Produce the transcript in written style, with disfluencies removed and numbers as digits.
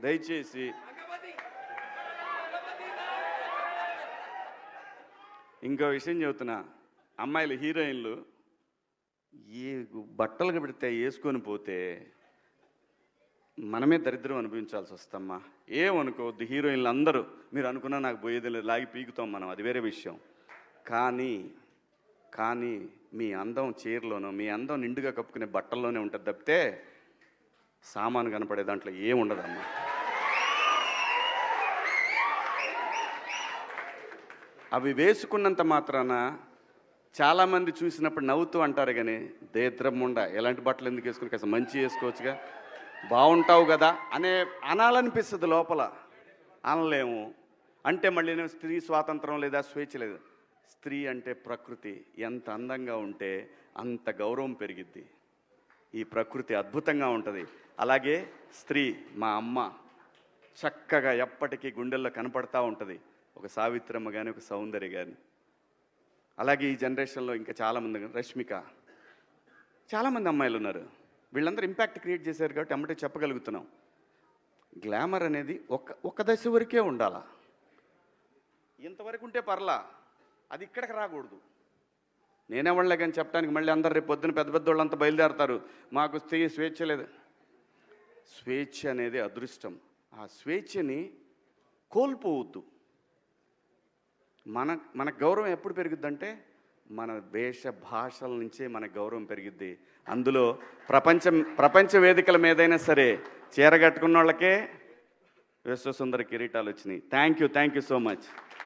దయచేసి ఇంకో విషయం చెబుతున్నా, అమ్మాయిలు హీరోయిన్లు ఏ బట్టలు పెడితే వేసుకొని పోతే మనమే దరిద్రం అనిపించాల్సి వస్తమ్మా. ఏమనుకోవద్దు, హీరోయిన్లు అందరూ మీరు అనుకున్నా నాకు పోయేది లేదు, లాగి పీకుతాం మనం, అది వేరే విషయం. కానీ మీ అందం చీరలోనో, మీ అందం నిండుగా కప్పుకునే బట్టల్లోనే ఉంటుంది తప్పితే సామాను కనపడే దాంట్లో ఏముండదమ్మా. అవి వేసుకున్నంత మాత్రాన చాలామంది చూసినప్పుడు నవ్వుతూ అంటారు, కానీ దేద్రమ్ముండ ఎలాంటి బట్టలు ఎందుకు వేసుకుని కాస్త మంచి వేసుకోవచ్చుగా, బాగుంటావు కదా అనాలనిపిస్తుంది లోపల, అనలేము. అంటే మళ్ళీ స్త్రీ స్వాతంత్రం లేదా, స్వేచ్ఛ లేదు. స్త్రీ అంటే ప్రకృతి, ఎంత అందంగా ఉంటే అంత గౌరవం పెరిగిద్ది. ఈ ప్రకృతి అద్భుతంగా ఉంటుంది. అలాగే స్త్రీ మా అమ్మ చక్కగా ఎప్పటికీ గుండెల్లో కనపడతా ఉంటుంది, ఒక సావిత్రమ్మ కానీ, ఒక సౌందర్య కానీ. అలాగే ఈ జనరేషన్లో ఇంకా చాలామంది, రష్మిక, చాలామంది అమ్మాయిలు ఉన్నారు. వీళ్ళందరూ ఇంపాక్ట్ క్రియేట్ చేశారు కాబట్టి అమ్మటే చెప్పగలుగుతున్నాం. గ్లామర్ అనేది ఒక దశ వరకే ఉండాలా, ఇంతవరకు ఉంటే పర్లా, అది ఇక్కడికి రాకూడదు. నేనేవాళ్ళే కానీ చెప్పడానికి మళ్ళీ అందరు రేపు పొద్దున పెద్ద పెద్ద వాళ్ళంతా బయలుదేరతారు, మాకు స్వేచ్ఛ లేదు. స్వేచ్ఛ అనేది అదృష్టం. ఆ స్వేచ్ఛని కోల్పోవద్దు. మన గౌరవం ఎప్పుడు పెరుగుద్దంటే మన వేష భాషల నుంచే మన గౌరవం పెరిగిద్ది. అందులో ప్రపంచ వేదికల మీదైనా సరే చీర కట్టుకున్న వాళ్ళకే విశ్వసుందర కిరీటాలు వచ్చినాయి. Thank you so much.